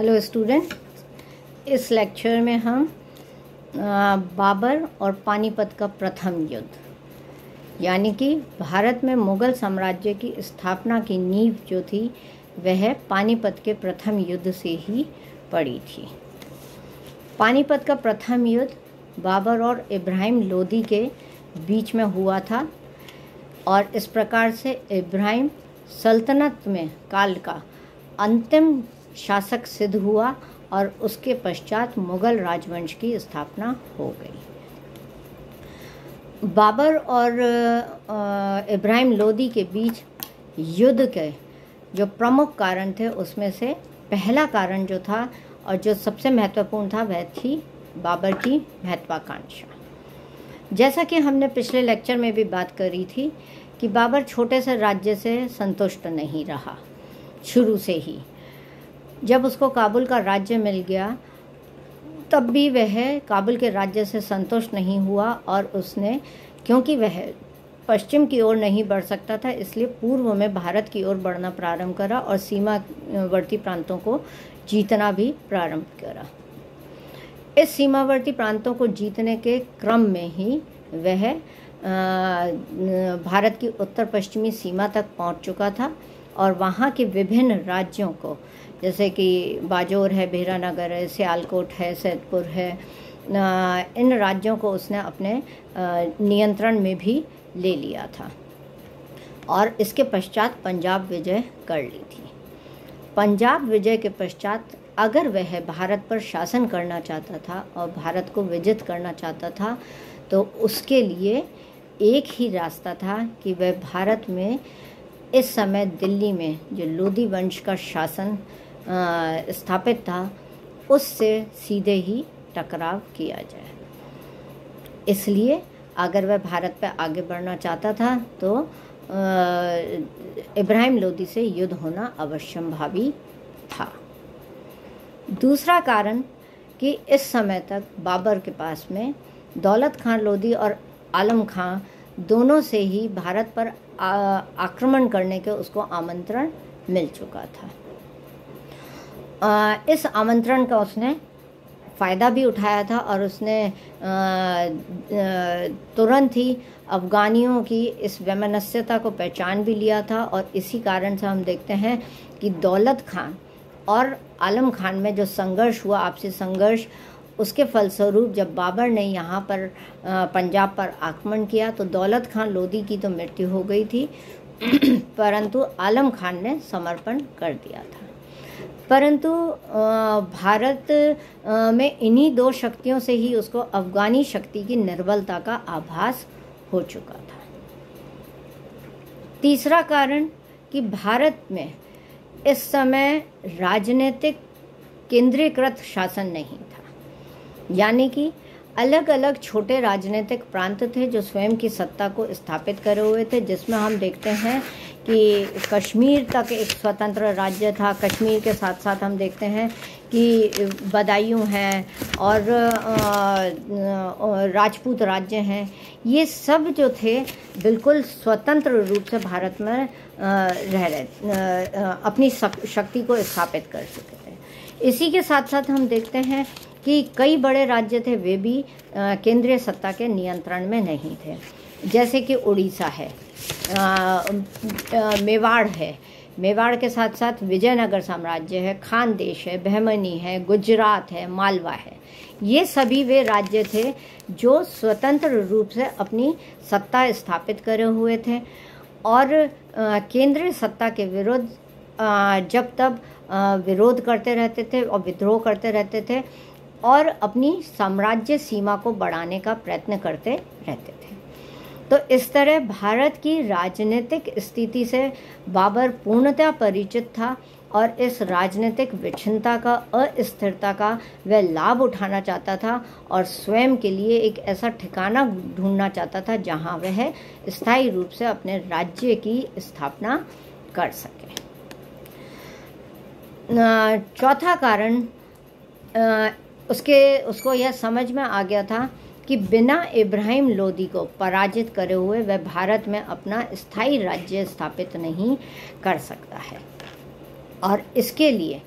Hello student, इस lecture में हम बाबर और पानीपत का प्रथम युद्ध यानी कि भारत में मुग़ल साम्राज्य की स्थापना की नींव जो थी वह पानीपत के प्रथम युद्ध से ही पड़ी थी। पानीपत का प्रथम युद्ध बाबर और इब्राहिम लोदी के बीच में हुआ था और इस प्रकार से इब्राहिम सल्तनत में काल का अंतिम शासक सिद्ध हुआ और उसके पश्चात मुग़ल राजवंश की स्थापना हो गई। बाबर और इब्राहिम लोदी के बीच युद्ध के जो प्रमुख कारण थे उसमें से पहला कारण जो था और जो सबसे महत्वपूर्ण था वह थी बाबर की महत्वाकांक्षा। जैसा कि हमने पिछले लेक्चर में भी बात करी थी कि बाबर छोटे से राज्य से संतुष्ट नहीं रहा। शुरू से ही जब उसको काबुल का राज्य मिल गया तब भी वह काबुल के राज्य से संतुष्ट नहीं हुआ और उसने, क्योंकि वह पश्चिम की ओर नहीं बढ़ सकता था, इसलिए पूर्व में भारत की ओर बढ़ना प्रारंभ करा और सीमावर्ती प्रांतों को जीतना भी प्रारंभ करा। इस सीमावर्ती प्रांतों को जीतने के क्रम में ही वह भारत की उत्तर पश्चिमी सीमा तक पहुंच चुका था और वहाँ के विभिन्न राज्यों को, जैसे कि बाजोर है, भीरानगर है, सियालकोट है, सैदपुर है, इन राज्यों को उसने अपने नियंत्रण में भी ले लिया था और इसके पश्चात पंजाब विजय कर ली थी। पंजाब विजय के पश्चात अगर वह भारत पर शासन करना चाहता था और भारत को विजित करना चाहता था तो उसके लिए एक ही रास्ता था कि वह भारत में इस समय दिल्ली में जो लोदी वंश का शासन स्थापित था उससे सीधे ही टकराव किया जाए। इसलिए अगर वह भारत पर आगे बढ़ना चाहता था तो इब्राहिम लोदी से युद्ध होना अवश्यंभावी था। दूसरा कारण कि इस समय तक बाबर के पास में दौलत खान लोदी और आलम खां दोनों से ही भारत पर आक्रमण करने के उसको आमंत्रण मिल चुका था। इस आमंत्रण का उसने फ़ायदा भी उठाया था और उसने तुरंत ही अफ़गानियों की इस वैमनस्यता को पहचान भी लिया था और इसी कारण से हम देखते हैं कि दौलत खान और आलम खान में जो संघर्ष हुआ, आपसी संघर्ष, उसके फलस्वरूप जब बाबर ने यहाँ पर पंजाब पर आक्रमण किया तो दौलत खान लोदी की तो मृत्यु हो गई थी परंतु आलम खान ने समर्पण कर दिया था। परंतु भारत में इन्हीं दो शक्तियों से ही उसको अफ़गानी शक्ति की निर्बलता का आभास हो चुका था। तीसरा कारण कि भारत में इस समय राजनीतिक केंद्रीकृत शासन नहीं था, यानी कि अलग अलग छोटे राजनीतिक प्रांत थे जो स्वयं की सत्ता को स्थापित करे हुए थे, जिसमें हम देखते हैं कि कश्मीर तक एक स्वतंत्र राज्य था। कश्मीर के साथ साथ हम देखते हैं कि बदायूं हैं और राजपूत राज्य हैं। ये सब जो थे बिल्कुल स्वतंत्र रूप से भारत में रह रहे, अपनी शक्ति को स्थापित कर चुके थे। इसी के साथ साथ हम देखते हैं कि कई बड़े राज्य थे, वे भी केंद्रीय सत्ता के नियंत्रण में नहीं थे, जैसे कि उड़ीसा है, मेवाड़ है, मेवाड़ के साथ साथ विजयनगर साम्राज्य है, खानदेश है, बहमनी है, गुजरात है, मालवा है। ये सभी वे राज्य थे जो स्वतंत्र रूप से अपनी सत्ता स्थापित करे हुए थे और केंद्रीय सत्ता के विरुद्ध जब तब विरोध करते रहते थे और विद्रोह करते रहते थे और अपनी साम्राज्य सीमा को बढ़ाने का प्रयत्न करते रहते थे। तो इस तरह भारत की राजनीतिक स्थिति से बाबर पूर्णतः परिचित था और इस राजनीतिक विच्छिन्नता का, अस्थिरता का वह लाभ उठाना चाहता था और स्वयं के लिए एक ऐसा ठिकाना ढूंढना चाहता था जहां वह स्थायी रूप से अपने राज्य की स्थापना कर सके। चौथा कारण उसको यह समझ में आ गया था कि बिना इब्राहिम लोदी को पराजित करे हुए वह भारत में अपना स्थायी राज्य स्थापित नहीं कर सकता है और इसके लिए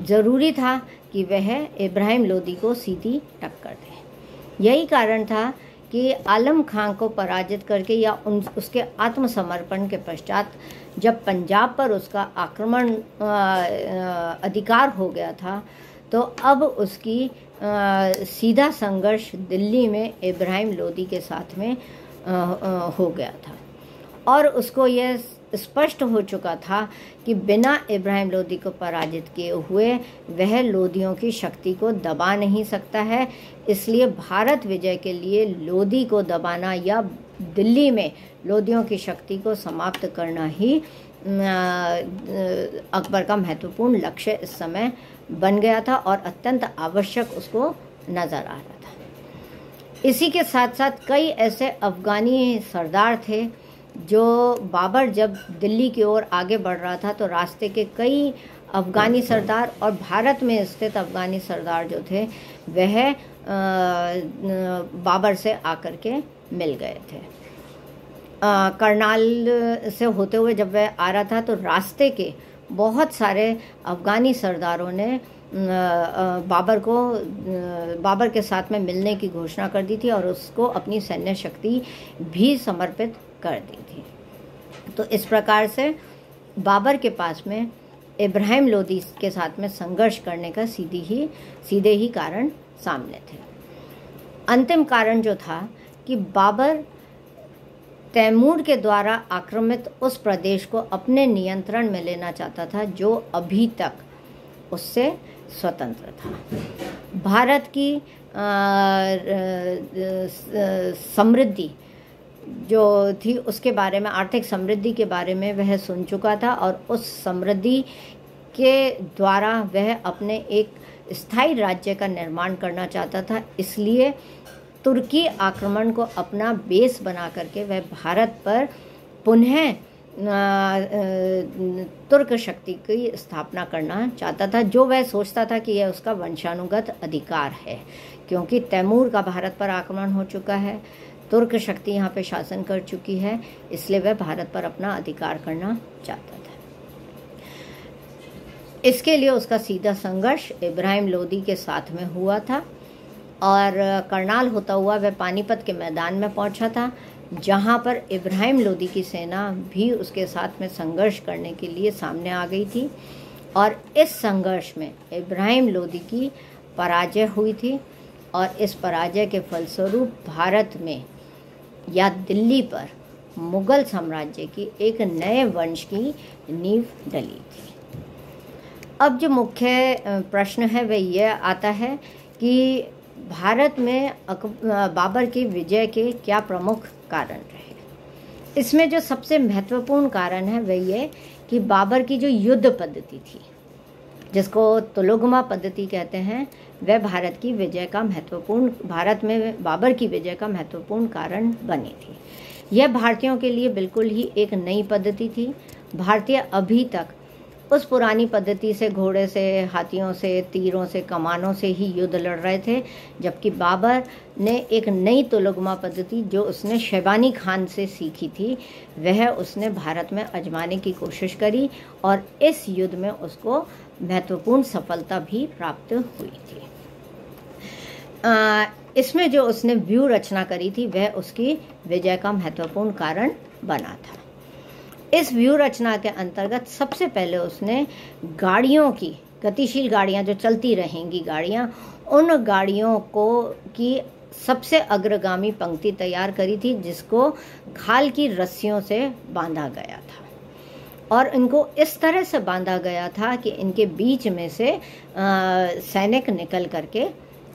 ज़रूरी था कि वह इब्राहिम लोदी को सीधी टक्कर दे। यही कारण था कि आलम खां को पराजित करके या उसके आत्मसमर्पण के पश्चात जब पंजाब पर उसका आक्रमण अधिकार हो गया था, तो अब उसकी सीधा संघर्ष दिल्ली में इब्राहिम लोदी के साथ में हो गया था और उसको यह स्पष्ट हो चुका था कि बिना इब्राहिम लोदी को पराजित किए हुए वह लोदियों की शक्ति को दबा नहीं सकता है। इसलिए भारत विजय के लिए लोदी को दबाना या दिल्ली में लोदियों की शक्ति को समाप्त करना ही अकबर का महत्वपूर्ण लक्ष्य इस समय बन गया था और अत्यंत आवश्यक उसको नज़र आ रहा था। इसी के साथ साथ कई ऐसे अफ़गानी सरदार थे जो बाबर जब दिल्ली की ओर आगे बढ़ रहा था तो रास्ते के कई अफ़गानी सरदार और भारत में स्थित अफ़गानी सरदार जो थे वह बाबर से आकर के मिल गए थे। करनाल से होते हुए जब वह आ रहा था तो रास्ते के बहुत सारे अफ़गानी सरदारों ने बाबर के साथ में मिलने की घोषणा कर दी थी और उसको अपनी सैन्य शक्ति भी समर्पित कर दी थी। तो इस प्रकार से बाबर के पास में इब्राहिम लोदी के साथ में संघर्ष करने का सीधे ही कारण सामने थे। अंतिम कारण जो था कि बाबर तैमूर के द्वारा आक्रामित उस प्रदेश को अपने नियंत्रण में लेना चाहता था जो अभी तक उससे स्वतंत्र था। भारत की समृद्धि जो थी उसके बारे में, आर्थिक समृद्धि के बारे में वह सुन चुका था और उस समृद्धि के द्वारा वह अपने एक स्थायी राज्य का निर्माण करना चाहता था। इसलिए तुर्की आक्रमण को अपना बेस बना करके वह भारत पर पुनः तुर्क शक्ति की स्थापना करना चाहता था, जो वह सोचता था कि यह उसका वंशानुगत अधिकार है, क्योंकि तैमूर का भारत पर आक्रमण हो चुका है, तुर्क शक्ति यहाँ पे शासन कर चुकी है, इसलिए वह भारत पर अपना अधिकार करना चाहता था। इसके लिए उसका सीधा संघर्ष इब्राहिम लोदी के साथ में हुआ था और करनाल होता हुआ वह पानीपत के मैदान में पहुंचा था, जहां पर इब्राहिम लोदी की सेना भी उसके साथ में संघर्ष करने के लिए सामने आ गई थी और इस संघर्ष में इब्राहिम लोदी की पराजय हुई थी और इस पराजय के फलस्वरूप भारत में या दिल्ली पर मुगल साम्राज्य की एक नए वंश की नींव डली थी। अब जो मुख्य प्रश्न है वह यह आता है कि भारत में बाबर की विजय के क्या प्रमुख कारण रहे। इसमें जो सबसे महत्वपूर्ण कारण है वह ये कि बाबर की जो युद्ध पद्धति थी, जिसको तुलुगमा पद्धति कहते हैं, वह भारत में बाबर की विजय का महत्वपूर्ण कारण बनी थी। यह भारतीयों के लिए बिल्कुल ही एक नई पद्धति थी। भारतीय अभी तक उस पुरानी पद्धति से, घोड़े से, हाथियों से, तीरों से, कमानों से ही युद्ध लड़ रहे थे, जबकि बाबर ने एक नई तुलुगमा पद्धति जो उसने शैबानी खान से सीखी थी वह उसने भारत में आजमाने की कोशिश करी और इस युद्ध में उसको महत्वपूर्ण सफलता भी प्राप्त हुई थी। इसमें जो उसने व्यूह रचना करी थी वह उसकी विजय का महत्वपूर्ण कारण बना था। इस व्यूह रचना के अंतर्गत सबसे पहले उसने गाड़ियों की, गतिशील गाड़ियां जो चलती रहेंगी गाड़ियां, उन गाड़ियों की सबसे अग्रगामी पंक्ति तैयार करी थी, जिसको खाल की रस्सियों से बांधा गया था और इनको इस तरह से बांधा गया था कि इनके बीच में से सैनिक निकल करके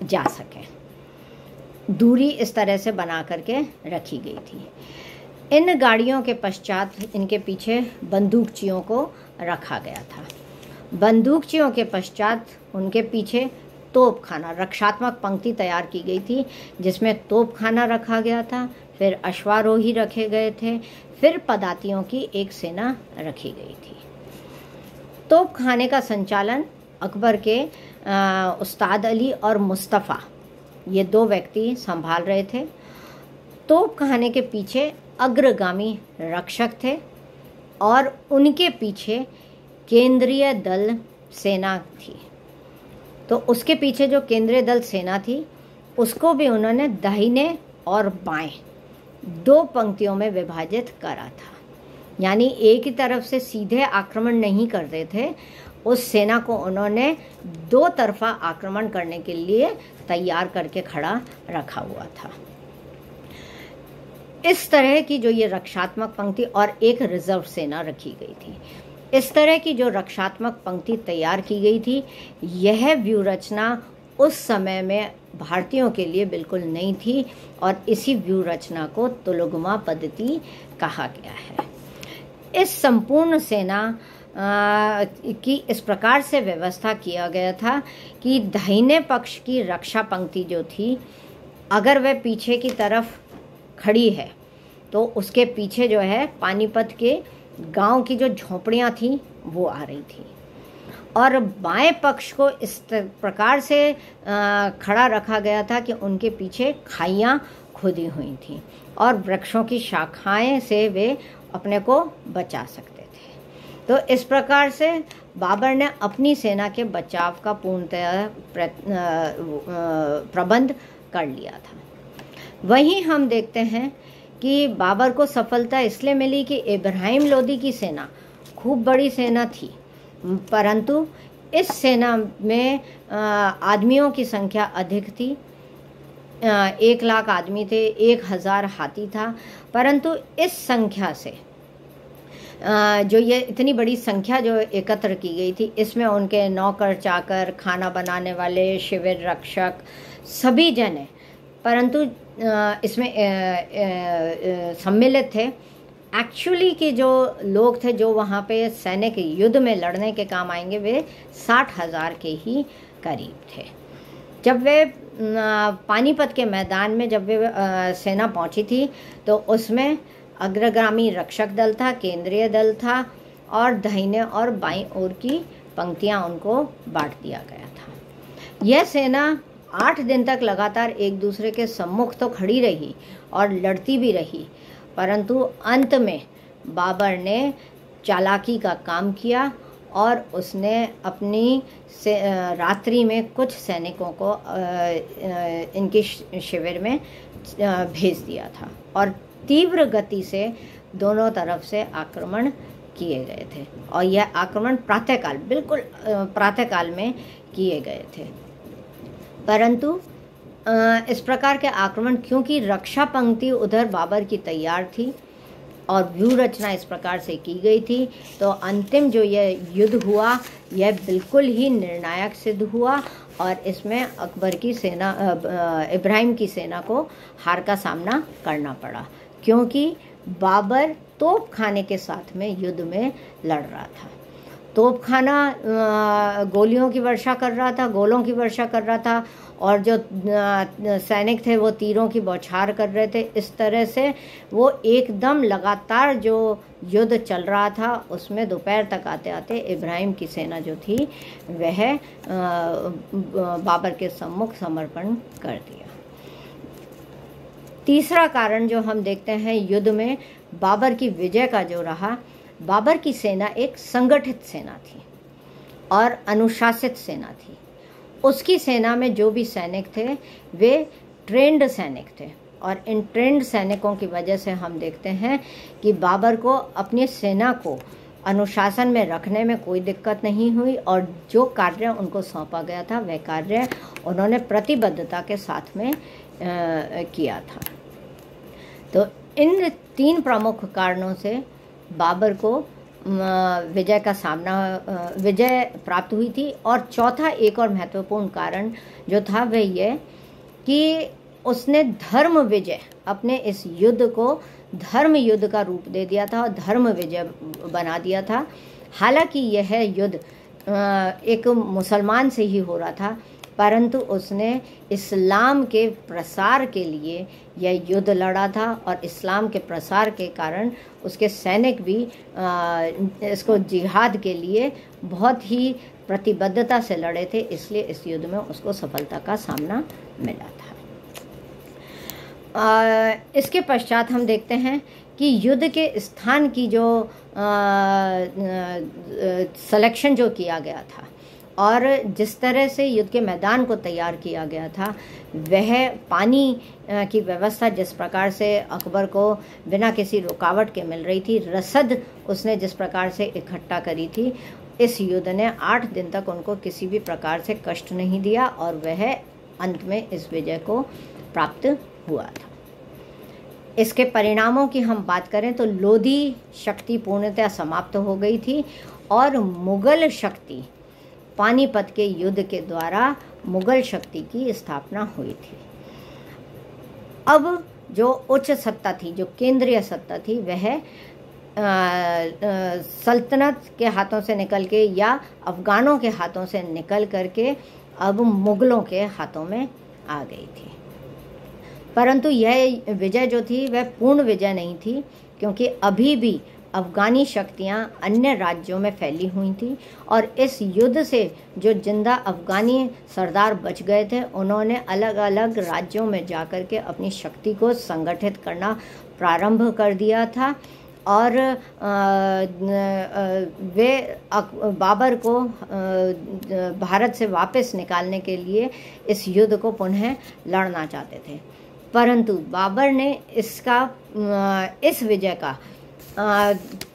जा सके। दूरी इस तरह से बना करके रखी गई थी। इन गाड़ियों के पश्चात इनके पीछे बंदूकचियों को रखा गया था। बंदूकचियों के पश्चात उनके पीछे तोपखाना, रक्षात्मक पंक्ति तैयार की गई थी, जिसमें तोपखाना रखा गया था, फिर अश्वारोही रखे गए थे, फिर पदातियों की एक सेना रखी गई थी। तोपखाने का संचालन अकबर के उस्ताद अली और मुस्तफ़ा, ये दो व्यक्ति संभाल रहे थे। तोपखाने के पीछे अग्रगामी रक्षक थे और उनके पीछे केंद्रीय दल सेना थी। तो उसके पीछे जो केंद्रीय दल सेना थी उसको भी उन्होंने दाहिने और बाएं 2 पंक्तियों में विभाजित करा था। यानी एक ही तरफ से सीधे आक्रमण नहीं करते थे, उस सेना को उन्होंने 2 तरफा आक्रमण करने के लिए तैयार करके खड़ा रखा हुआ था। इस तरह की जो ये रक्षात्मक पंक्ति और एक रिजर्व सेना रखी गई थी, इस तरह की जो रक्षात्मक पंक्ति तैयार की गई थी, यह व्यूह रचना उस समय में भारतीयों के लिए बिल्कुल नई थी और इसी व्यूह रचना को तुलुगमा पद्धति कहा गया है। इस संपूर्ण सेना की इस प्रकार से व्यवस्था किया गया था कि दाहिने पक्ष की रक्षा पंक्ति जो थी, अगर वह पीछे की तरफ खड़ी है तो उसके पीछे जो है पानीपत के गांव की जो झोपड़ियां थी वो आ रही थी, और बाएं पक्ष को इस प्रकार से खड़ा रखा गया था कि उनके पीछे खाइयां खुदी हुई थी और वृक्षों की शाखाएं से वे अपने को बचा सकते थे। तो इस प्रकार से बाबर ने अपनी सेना के बचाव का पूर्णतः प्रबंध कर लिया था। वहीं हम देखते हैं कि बाबर को सफलता इसलिए मिली कि इब्राहिम लोदी की सेना खूब बड़ी सेना थी, परंतु इस सेना में आदमियों की संख्या अधिक थी। 1 लाख आदमी थे, 1000 हाथी था, परंतु इस संख्या से जो ये इतनी बड़ी संख्या जो एकत्र की गई थी, इसमें उनके नौकर चाकर, खाना बनाने वाले, शिविर रक्षक सभी जने परंतु इसमें सम्मिलित थे। एक्चुअली के जो लोग थे जो वहाँ पे सैनिक युद्ध में लड़ने के काम आएंगे, वे 60,000 के ही करीब थे। जब वे पानीपत के मैदान में जब वे सेना पहुँची थी तो उसमें अग्रगामी रक्षक दल था, केंद्रीय दल था और दाहिने और बाईं ओर की पंक्तियां उनको बांट दिया गया था। यह सेना 8 दिन तक लगातार एक दूसरे के सम्मुख तो खड़ी रही और लड़ती भी रही, परंतु अंत में बाबर ने चालाकी का काम किया और उसने अपनी रात्रि में कुछ सैनिकों को इनके शिविर में भेज दिया था और तीव्र गति से दोनों तरफ से आक्रमण किए गए थे। और यह आक्रमण प्रातःकाल, बिल्कुल प्रातःकाल में किए गए थे। परंतु इस प्रकार के आक्रमण, क्योंकि रक्षा पंक्ति उधर बाबर की तैयार थी और व्यूह रचना इस प्रकार से की गई थी, तो अंतिम जो यह युद्ध हुआ यह बिल्कुल ही निर्णायक सिद्ध हुआ और इसमें अकबर की सेना, इब्राहिम की सेना को हार का सामना करना पड़ा, क्योंकि बाबर तोप खाने के साथ में युद्ध में लड़ रहा था। तोप खाना गोलियों की वर्षा कर रहा था, गोलों की वर्षा कर रहा था और जो सैनिक थे वो तीरों की बौछार कर रहे थे। इस तरह से वो एकदम लगातार जो युद्ध चल रहा था उसमें दोपहर तक आते आते इब्राहिम की सेना जो थी वह बाबर के सम्मुख समर्पण कर दिया। तीसरा कारण जो हम देखते हैं युद्ध में बाबर की विजय का जो रहा, बाबर की सेना एक संगठित सेना थी और अनुशासित सेना थी। उसकी सेना में जो भी सैनिक थे वे ट्रेंड सैनिक थे और इन ट्रेंड सैनिकों की वजह से हम देखते हैं कि बाबर को अपनी सेना को अनुशासन में रखने में कोई दिक्कत नहीं हुई और जो कार्य उनको सौंपा गया था वह कार्य उन्होंने प्रतिबद्धता के साथ में किया था। तो इन 3 प्रमुख कारणों से बाबर को विजय प्राप्त हुई थी। और चौथा एक और महत्वपूर्ण कारण जो था वह यह कि उसने धर्म विजय, अपने इस युद्ध को धर्म युद्ध का रूप दे दिया था और धर्म विजय बना दिया था। हालांकि यह युद्ध एक मुसलमान से ही हो रहा था, परंतु उसने इस्लाम के प्रसार के लिए यह युद्ध लड़ा था और इस्लाम के प्रसार के कारण उसके सैनिक भी इसको जिहाद के लिए बहुत ही प्रतिबद्धता से लड़े थे, इसलिए इस युद्ध में उसको सफलता का सामना मिला था। इसके पश्चात हम देखते हैं कि युद्ध के स्थान की जो सिलेक्शन जो किया गया था और जिस तरह से युद्ध के मैदान को तैयार किया गया था, वह पानी की व्यवस्था जिस प्रकार से अकबर को बिना किसी रुकावट के मिल रही थी, रसद उसने जिस प्रकार से इकट्ठा करी थी, इस युद्ध ने 8 दिन तक उनको किसी भी प्रकार से कष्ट नहीं दिया और वह अंत में इस विजय को प्राप्त हुआ था। इसके परिणामों की हम बात करें तो लोधी शक्ति पूर्णतः समाप्त हो गई थी और मुगल शक्ति, पानीपत के युद्ध के द्वारा मुगल शक्ति की स्थापना हुई थी। अब जो उच्च सत्ता थी, जो केंद्रीय सत्ता थी, वह सल्तनत के हाथों से निकल के या अफगानों के हाथों से निकल करके अब मुगलों के हाथों में आ गई थी। परंतु यह विजय जो थी वह पूर्ण विजय नहीं थी, क्योंकि अभी भी अफगानी शक्तियां अन्य राज्यों में फैली हुई थी और इस युद्ध से जो जिंदा अफगानी सरदार बच गए थे, उन्होंने अलग अलग राज्यों में जाकर के अपनी शक्ति को संगठित करना प्रारंभ कर दिया था और वे बाबर को भारत से वापस निकालने के लिए इस युद्ध को पुनः लड़ना चाहते थे। परंतु बाबर ने इस विजय का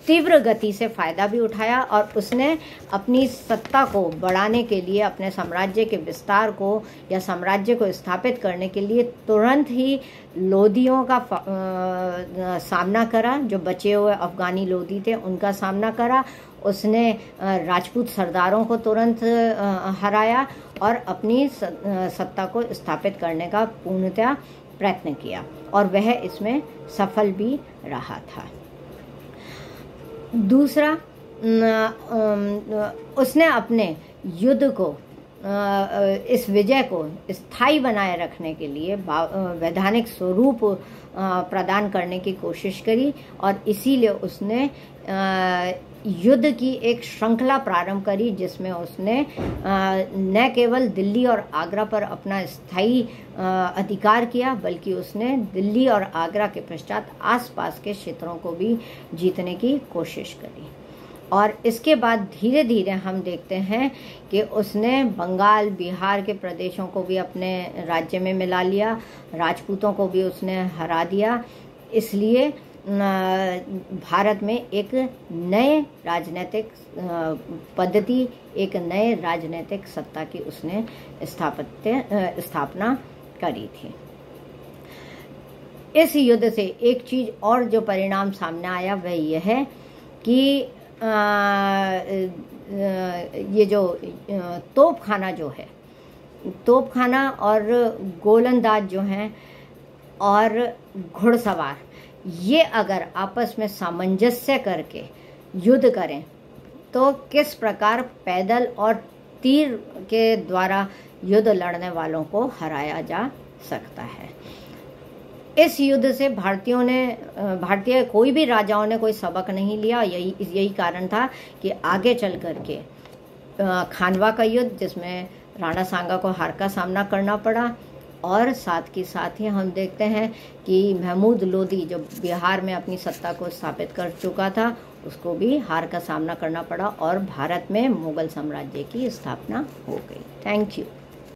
तीव्र गति से फ़ायदा भी उठाया और उसने अपनी सत्ता को बढ़ाने के लिए, अपने साम्राज्य के विस्तार को या साम्राज्य को स्थापित करने के लिए तुरंत ही लोधियों का सामना करा। जो बचे हुए अफगानी लोधी थे उनका सामना करा। उसने राजपूत सरदारों को तुरंत हराया और अपनी सत्ता को स्थापित करने का पूर्णतः प्रयत्न किया और वह इसमें सफल भी रहा था। दूसरा, उसने अपने युद्ध को, इस विजय को स्थायी बनाए रखने के लिए वैधानिक स्वरूप प्रदान करने की कोशिश करी और इसीलिए उसने युद्ध की एक श्रृंखला प्रारंभ करी, जिसमें उसने न केवल दिल्ली और आगरा पर अपना स्थायी अधिकार किया, बल्कि उसने दिल्ली और आगरा के पश्चात आसपास के क्षेत्रों को भी जीतने की कोशिश करी। और इसके बाद धीरे धीरे हम देखते हैं कि उसने बंगाल, बिहार के प्रदेशों को भी अपने राज्य में मिला लिया, राजपूतों को भी उसने हरा दिया। इसलिए भारत में एक नए राजनीतिक पद्धति, एक नए राजनीतिक सत्ता की उसने स्थापना करी थी। इस युद्ध से एक चीज और जो परिणाम सामने आया वह यह है कि ये जो तोपखाना जो है, तोपखाना और गोलंदाज जो हैं और घुड़सवार, ये अगर आपस में सामंजस्य करके युद्ध करें तो किस प्रकार पैदल और तीर के द्वारा युद्ध लड़ने वालों को हराया जा सकता है। इस युद्ध से भारतीय कोई भी राजाओं ने कोई सबक नहीं लिया। यही कारण था कि आगे चल करके खानवा का युद्ध, जिसमें राणा सांगा को हार का सामना करना पड़ा, और साथ ही हम देखते हैं कि महमूद लोदी जो बिहार में अपनी सत्ता को स्थापित कर चुका था, उसको भी हार का सामना करना पड़ा और भारत में मुगल साम्राज्य की स्थापना हो गई। Thank you.